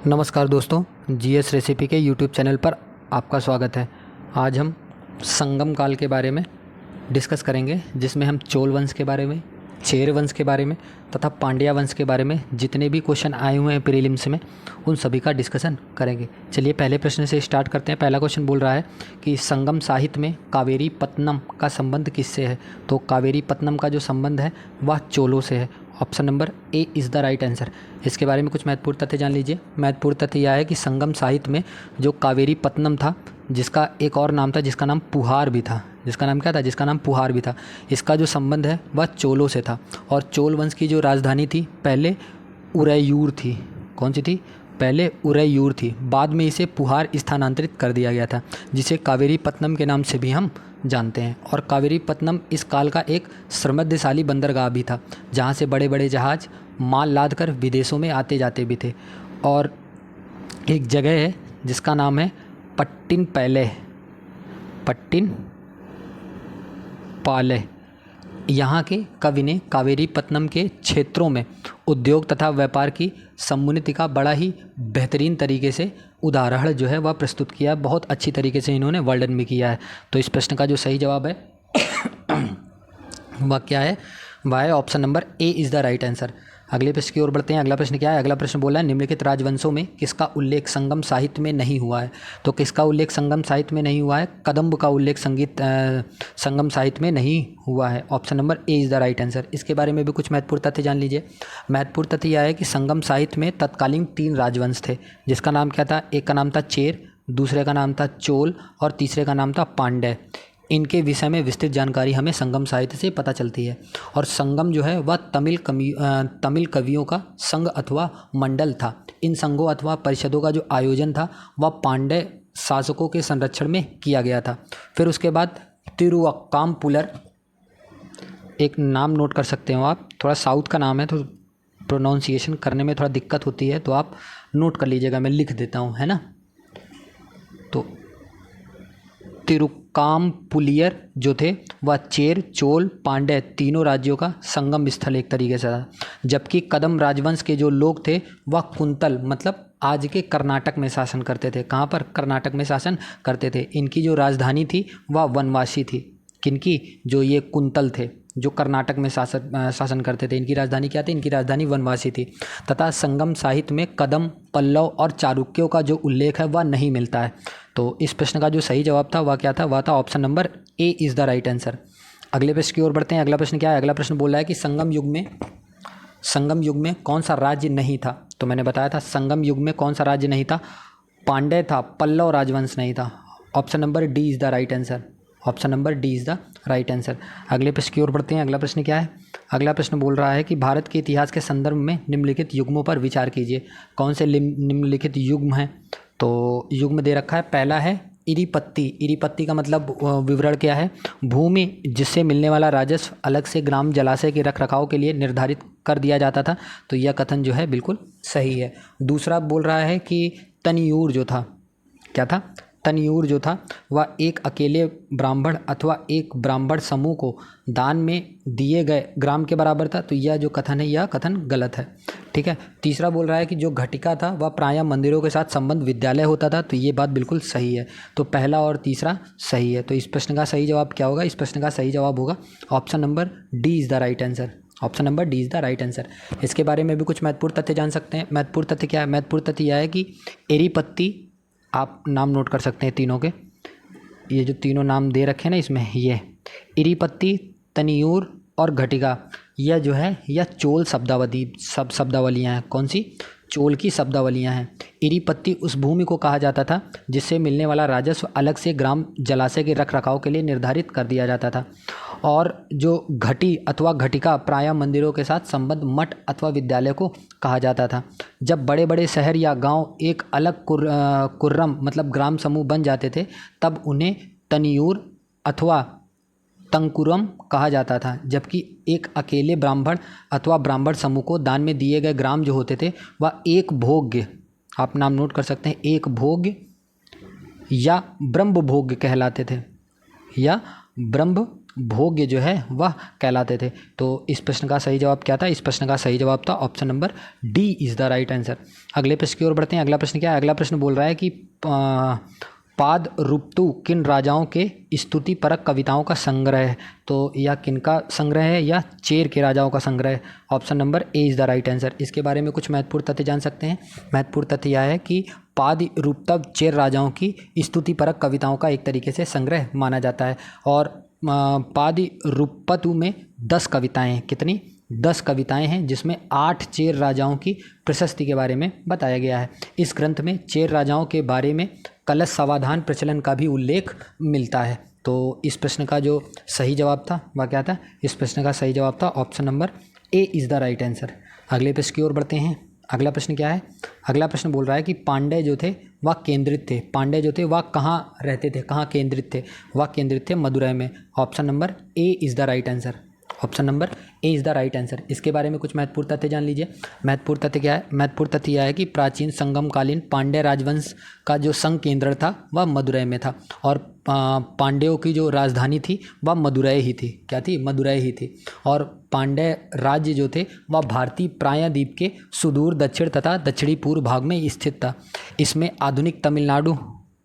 नमस्कार दोस्तों, GS recipe के यूट्यूब चैनल पर आपका स्वागत है। आज हम संगम काल के बारे में डिस्कस करेंगे, जिसमें हम चोल वंश के बारे में, चेर वंश के बारे में तथा पांड्या वंश के बारे में जितने भी क्वेश्चन आए हुए हैं प्रीलिम्स में, उन सभी का डिस्कशन करेंगे। चलिए पहले प्रश्न से स्टार्ट करते हैं। पहला क्वेश्चन बोल रहा है कि संगम साहित्य में कावेरी पत्तनम का संबंध किससे है। तो कावेरी पत्तनम का जो संबंध है वह चोलों से है। Option number A is the right answer. इसके बारे में कुछ महत्वपूर्ण तथ्य जान लीजिए। महत्वपूर्ण तथ्य यह है कि संगम साहित्य में जो कावेरी पत्तनम था, जिसका एक और नाम था, जिसका नाम पुहार भी था। जिसका नाम क्या था? जिसका नाम पुहार भी था। इसका जो संबंध है वह चोलों से था। और चोल वंश की जो राजधानी थी पहले उरैयूर थी। कौन सी थी? पहले उरैयूर थी। बाद में इसे पुहार स्थानांतरित कर दिया गया था, जिसे कावेरी पत्तनम के नाम से भी हम जानते हैं। और कावेरी पत्तनम इस काल का एक समृद्धशाली बंदरगाह भी था, जहाँ से बड़े बड़े जहाज माल लाद कर विदेशों में आते जाते भी थे। और एक जगह है जिसका नाम है पट्टिन पैले, पट्टिन पाले। यहाँ के कवि ने कावेरी पत्तनम के क्षेत्रों में उद्योग तथा व्यापार की समुन्नति का बड़ा ही बेहतरीन तरीके से उदाहरण जो है वह प्रस्तुत किया है। बहुत अच्छी तरीके से इन्होंने वर्णन भी किया है। तो इस प्रश्न का जो सही जवाब है वह क्या है? वह है option number A is the right answer. अगले प्रश्न की ओर बढ़ते हैं। अगला प्रश्न क्या है? अगला प्रश्न बोला है निम्नलिखित राजवंशों में किसका उल्लेख संगम साहित्य में नहीं हुआ है। तो किसका उल्लेख संगम साहित्य में नहीं हुआ है? कदम्ब का उल्लेख संगम साहित्य में नहीं हुआ है। Option number A is the right answer. इसके बारे में भी कुछ महत्वपूर्ण तथ्य जान लीजिए। महत्वपूर्ण तथ्य यह है कि संगम साहित्य में तत्कालीन 3 राजवंश थे, जिसका नाम क्या था? एक का नाम था चेर, दूसरे का नाम था चोल और तीसरे का नाम था पांड्य। इनके विषय में विस्तृत जानकारी हमें संगम साहित्य से पता चलती है। और संगम जो है वह तमिल कवियों का संघ अथवा मंडल था। इन संघों अथवा परिषदों का जो आयोजन था वह पांड्य शासकों के संरक्षण में किया गया था। फिर उसके बाद तिरुवक्कामपुलर, एक नाम नोट कर सकते हो आप। थोड़ा साउथ का नाम है तो प्रोनाउंसिएशन करने में थोड़ा दिक्कत होती है, तो आप नोट कर लीजिएगा, मैं लिख देता हूँ, है ना। तो तिरुक्कामपुलियर जो थे वह चेर, चोल, पांड्य तीनों राज्यों का संगम स्थल एक तरीके से था। जबकि कदम राजवंश के जो लोग थे वह कुंतल, मतलब आज के कर्नाटक में शासन करते थे। कहाँ पर? कर्नाटक में शासन करते थे। इनकी जो राजधानी थी वह वनवासी थी। किनकी? जो ये कुंतल थे जो कर्नाटक में शासन करते थे, इनकी राजधानी क्या थी? इनकी राजधानी वनवासी थी। तथा संगम साहित्य में कदम, पल्लव और चालुक्यों का जो उल्लेख है वह नहीं मिलता है। तो इस प्रश्न का जो सही जवाब था वह क्या था? वह था option number A is the right answer. अगले प्रश्न की ओर बढ़ते हैं। अगला प्रश्न क्या है? अगला प्रश्न बोल रहा है कि संगम युग में कौन सा राज्य नहीं था। तो मैंने बताया था संगम युग में कौन सा राज्य नहीं था? पांड्य था, पल्लव राजवंश नहीं था। Option number D is the right answer. Option number D is the right answer. अगले प्रश्न की ओर बढ़ते हैं। अगला प्रश्न क्या है? अगला प्रश्न बोल रहा है कि भारत के इतिहास के संदर्भ में निम्नलिखित युग्मों पर विचार कीजिए। कौन से निम्नलिखित युग्म हैं? तो युग्म दे रखा है। पहला है इरीपत्ती। इरीपत्ती का मतलब विवरण क्या है? भूमि जिससे मिलने वाला राजस्व अलग से ग्राम जलाशय के रखरखाव के लिए निर्धारित कर दिया जाता था। तो यह कथन जो है बिल्कुल सही है। दूसरा बोल रहा है कि तनियूर जो था, क्या था? तनियूर जो था वह एक अकेले ब्राह्मण अथवा एक ब्राह्मण समूह को दान में दिए गए ग्राम के बराबर था। तो यह जो कथन है यह कथन गलत है। ठीक है। तीसरा बोल रहा है कि जो घटिका था वह प्रायः मंदिरों के साथ संबंध विद्यालय होता था। तो ये बात बिल्कुल सही है। तो पहला और तीसरा सही है। तो इस प्रश्न का सही जवाब क्या होगा? इस प्रश्न का सही जवाब होगा option number D is the right answer. Option number D is the right answer. इसके बारे में भी कुछ महत्वपूर्ण तथ्य जान सकते हैं। महत्वपूर्ण तथ्य क्या है? महत्वपूर्ण तथ्य यह है कि एरीपत्ती, आप नाम नोट कर सकते हैं तीनों के। ये जो तीनों नाम दे रखे हैं ना इसमें, ये इरीपत्ती, तनियूर और घटिका, यह जो है यह चोल शब्दावलियाँ हैं। कौन सी? चोल की शब्दावलियाँ हैं। इरीपत्ती उस भूमि को कहा जाता था जिससे मिलने वाला राजस्व अलग से ग्राम जलाशय के रखरखाव के लिए निर्धारित कर दिया जाता था। और जो घटी अथवा घटिका प्रायः मंदिरों के साथ संबद्ध मठ अथवा विद्यालय को कहा जाता था। जब बड़े बड़े शहर या गांव एक अलग कुर्रम मतलब ग्राम समूह बन जाते थे, तब उन्हें तनियूर अथवा तंकुरम कहा जाता था। जबकि एक अकेले ब्राह्मण अथवा ब्राह्मण समूह को दान में दिए गए ग्राम जो होते थे वह एक भोग्य, आप नाम नोट कर सकते हैं, एक भोग्य या ब्रह्म भोग्य कहलाते थे, या ब्रह्म भोग्य जो है वह कहलाते थे। तो इस प्रश्न का सही जवाब क्या था? इस प्रश्न का सही जवाब था option number D is the right answer. अगले प्रश्न की ओर बढ़ते हैं। अगला प्रश्न क्या है? अगला प्रश्न बोल रहा है कि पाद रुप्तु किन राजाओं के स्तुति परक कविताओं का संग्रह है? तो या किन का संग्रह है या चेर के राजाओं का संग्रह है? Option number A is the right answer. इसके बारे में कुछ महत्वपूर्ण तथ्य जान सकते हैं। महत्वपूर्ण तथ्य यह है कि पाद रुप्तव चेर राजाओं की स्तुति परक कविताओं का एक तरीके से संग्रह माना जाता है। और पाद रुप्तु में 10 कविताएँ हैं। कितनी? 10 कविताएं हैं, जिसमें 8 चेर राजाओं की प्रशस्ति के बारे में बताया गया है। इस ग्रंथ में चेर राजाओं के बारे में कलश समाधान प्रचलन का भी उल्लेख मिलता है। तो इस प्रश्न का जो सही जवाब था वह क्या था? इस प्रश्न का सही जवाब था option number A is the right answer. अगले प्रश्न की ओर बढ़ते हैं। अगला प्रश्न क्या है? अगला प्रश्न बोल रहा है कि पांड्य जो थे वह केंद्रित थे। पांड्य जो थे वह कहाँ रहते थे, कहाँ केंद्रित थे? वह केंद्रित थे मदुरै में। Option number A is the right answer. Option number A is the right answer. इसके बारे में कुछ महत्वपूर्ण तथ्य जान लीजिए। महत्वपूर्ण तथ्य क्या है? महत्वपूर्ण तथ्य यह है कि प्राचीन संगमकालीन पांड्य राजवंश का जो संघ केंद्र था वह मदुरै में था, और पांड्यों की जो राजधानी थी वह मदुरै ही थी। क्या थी? मदुरै ही थी। और पांड्य राज्य जो थे वह भारतीय प्रायद्वीप के सुदूर दक्षिण तथा दक्षिणी पूर्व भाग में स्थित था। इसमें आधुनिक तमिलनाडु,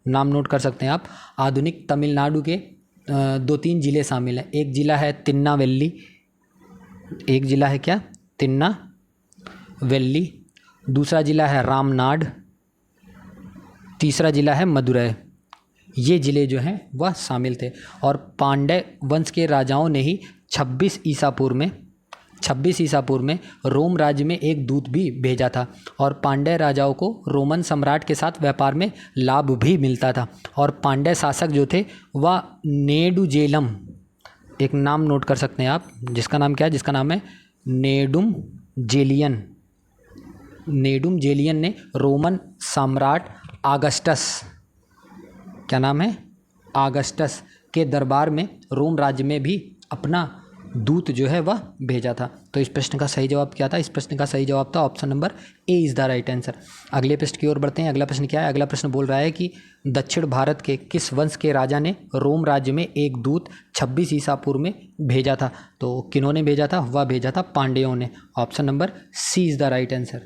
नाम नोट कर सकते हैं आप, आधुनिक तमिलनाडु के 2-3 ज़िले शामिल हैं। एक ज़िला है तिरुनेलवेली, एक ज़िला है क्या? तिरुनेलवेली। दूसरा ज़िला है रामनाड, तीसरा ज़िला है मदुरै। ये ज़िले जो हैं वह शामिल थे। और पांड्य वंश के राजाओं ने ही 26 ईसा पूर्व में रोम राज्य में एक दूत भी भेजा था, और पांड्य राजाओं को रोमन सम्राट के साथ व्यापार में लाभ भी मिलता था। और पांड्य शासक जो थे वह नेडुजेलम, एक नाम नोट कर सकते हैं आप, जिसका नाम क्या है? जिसका नाम है नेडुम जेलियन ने रोमन सम्राट आगस्टस, क्या नाम है? आगस्टस के दरबार में रोम राज्य में भी अपना दूत जो है वह भेजा था। तो इस प्रश्न का सही जवाब क्या था? इस प्रश्न का सही जवाब था option number A is the right answer. अगले प्रश्न की ओर बढ़ते हैं। अगला प्रश्न क्या है? अगला प्रश्न बोल रहा है कि दक्षिण भारत के किस वंश के राजा ने रोम राज्य में एक दूत 26 ईसा पूर्व में भेजा था? तो किन्होंने भेजा था? वह भेजा था पांड्यों ने। Option number C is the right answer.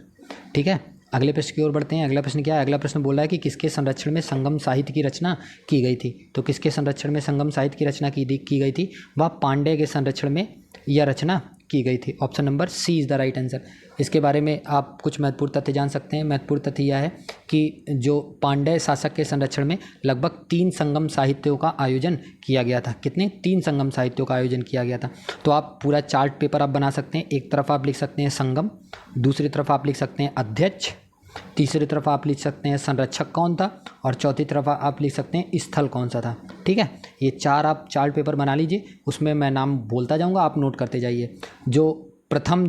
ठीक है, अगले प्रश्न की ओर बढ़ते हैं। अगला प्रश्न क्या है? अगला प्रश्न बोल रहा है कि किसके संरक्षण में संगम साहित्य की रचना की गई थी? तो किसके संरक्षण में संगम साहित्य की रचना की गई थी? वह पांड्य के संरक्षण में यह रचना की गई थी। Option number C is the right answer. इसके बारे में आप कुछ महत्वपूर्ण तथ्य जान सकते हैं। महत्वपूर्ण तथ्य यह है कि जो पांड्य शासक के संरक्षण में लगभग 3 संगम साहित्यों का आयोजन किया गया था। कितने? 3 संगम साहित्यों का आयोजन किया गया था। तो आप पूरा चार्ट पेपर आप बना सकते हैं। एक तरफ आप लिख सकते हैं संगम, दूसरी तरफ आप लिख सकते हैं अध्यक्ष, तीसरी तरफ आप लिख सकते हैं संरक्षक कौन था, और चौथी तरफ आप लिख सकते हैं स्थल कौन सा था। ठीक है, ये 4 आप चार्ट पेपर बना लीजिए। उसमें मैं नाम बोलता जाऊंगा, आप नोट करते जाइए। जो प्रथम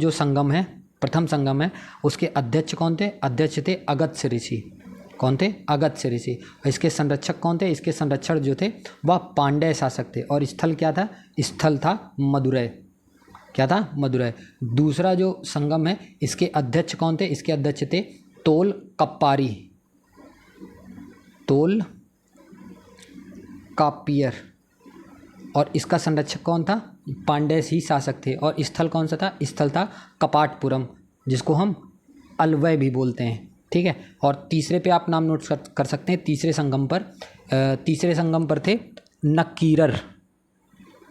संगम है उसके अध्यक्ष कौन थे? अध्यक्ष थे अगस्त्य ऋषि। कौन थे? अगस्त्य ऋषि। इसके संरक्षक कौन थे? इसके संरक्षक जो थे वह पांड्य शासक थे। और स्थल क्या था? स्थल था मदुरै। क्या था? मदुरै। दूसरा जो संगम है इसके अध्यक्ष कौन थे? इसके अध्यक्ष थे तोल कापियर। और इसका संरक्षक कौन था? पांड्य ही शासक थे। और स्थल कौन सा था? स्थल था कपाटपुरम, जिसको हम अलवय भी बोलते हैं। ठीक है, और तीसरे पे आप नाम नोट कर सकते हैं। तीसरे संगम पर थे नक्कीरर।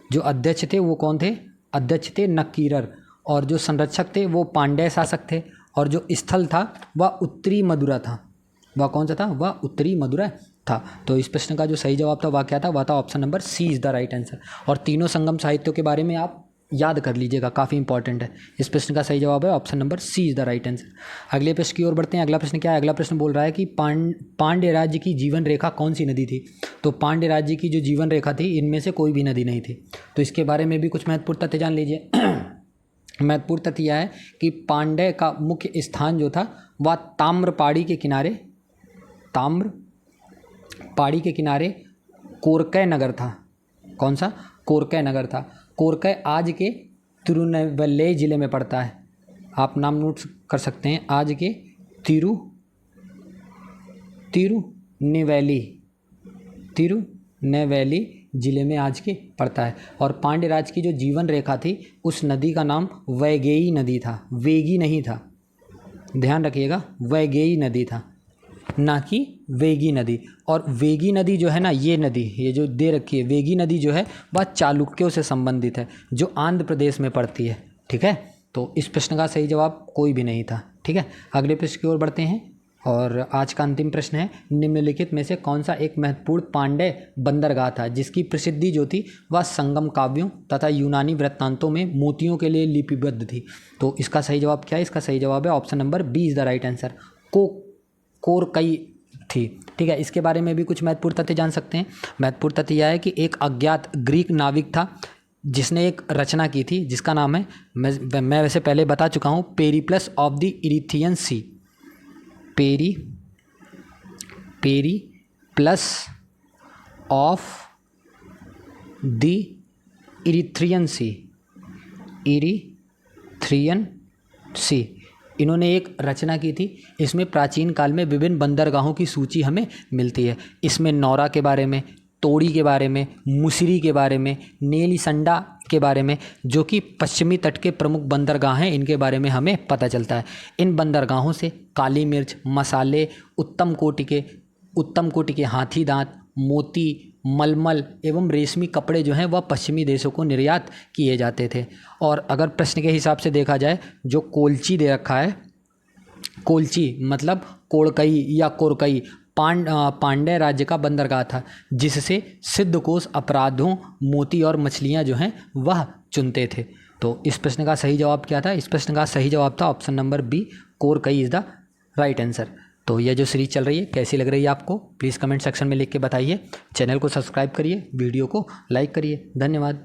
जो अध्यक्ष थे वो कौन थे? अध्यक्ष थे नक्कीरर। और जो संरक्षक थे वो पांड्य शासक थे। और जो स्थल था वह उत्तरी मदुरा था। वह कौन सा था? वह उत्तरी मदुरा था। तो इस प्रश्न का जो सही जवाब था वह क्या था? वह था option number C is the right answer. और तीनों संगम साहित्यों के बारे में आप याद कर लीजिएगा, काफ़ी इंपॉर्टेंट है। इस प्रश्न का सही जवाब है option number C is the right answer. अगले प्रश्न की ओर बढ़ते हैं। अगला प्रश्न क्या है? अगला प्रश्न बोल रहा है कि पांड्य राज्य की जीवन रेखा कौन सी नदी थी? तो पांड्य राज्य की जो जीवन रेखा थी इनमें से कोई भी नदी नहीं थी। तो इसके बारे में भी कुछ महत्वपूर्ण तथ्य जान लीजिए। महत्वपूर्ण तथ्य यह है कि पांड्य का मुख्य स्थान जो था वह ताम्रपाड़ी के किनारे कोरकै नगर था। कौन सा? कोरकै नगर था। कोरकै आज के तिरुनेलवेली जिले में पड़ता है। आप नाम नोट कर सकते हैं। आज के तिरुनेलवेली जिले में आज के पड़ता है। और पांड्य राज की जो जीवन रेखा थी उस नदी का नाम वैगेयी नदी था, वेगी नहीं था, ध्यान रखिएगा, वैगेयी नदी था, ना कि वेगी नदी। और वेगी नदी जो है ना, ये नदी, ये जो दे रखी है वेगी नदी जो है वह चालुक्यों से संबंधित है, जो आंध्र प्रदेश में पड़ती है। ठीक है, तो इस प्रश्न का सही जवाब कोई भी नहीं था। ठीक है, अगले प्रश्न की ओर बढ़ते हैं और आज का अंतिम प्रश्न है, निम्नलिखित में से कौन सा एक महत्वपूर्ण पांड्य बंदरगाह था जिसकी प्रसिद्धि जो थी वह संगम काव्यों तथा यूनानी वृत्तांतों में मोतियों के लिए लिपिबद्ध थी। तो इसका सही जवाब क्या है? इसका सही जवाब है option number B is the right answer, Korkai थी। ठीक है, इसके बारे में भी कुछ महत्वपूर्ण तथ्य जान सकते हैं। महत्वपूर्ण तथ्य यह है कि एक अज्ञात ग्रीक नाविक था जिसने एक रचना की थी जिसका नाम है, मैं वैसे पहले बता चुका हूँ, Periplus of the Erythraean Sea, Periplus of the Erythraean Sea, इन्होंने एक रचना की थी। इसमें प्राचीन काल में विभिन्न बंदरगाहों की सूची हमें मिलती है। इसमें नौरा के बारे में, तोड़ी के बारे में, मुसिरी के बारे में, नेलिसंडा के बारे में, जो कि पश्चिमी तट के प्रमुख बंदरगाह हैं, इनके बारे में हमें पता चलता है। इन बंदरगाहों से काली मिर्च, मसाले, उत्तम कोटि के हाथी दांत, मोती, मलमल एवं रेशमी कपड़े जो हैं वह पश्चिमी देशों को निर्यात किए जाते थे। और अगर प्रश्न के हिसाब से देखा जाए, जो कोलची दे रखा है, कोलची मतलब कोड़कई या कोरकई, पांड्य राज्य का बंदरगाह था जिससे सिद्धकोश अपराधों, मोती और मछलियां जो हैं वह चुनते थे। तो इस प्रश्न का सही जवाब क्या था? इस प्रश्न का सही जवाब था option number B, Korkai is the right answer. तो यह जो सीरीज चल रही है कैसी लग रही है आपको, प्लीज़ कमेंट सेक्शन में लिख के बताइए। चैनल को सब्सक्राइब करिए, वीडियो को लाइक करिए। धन्यवाद।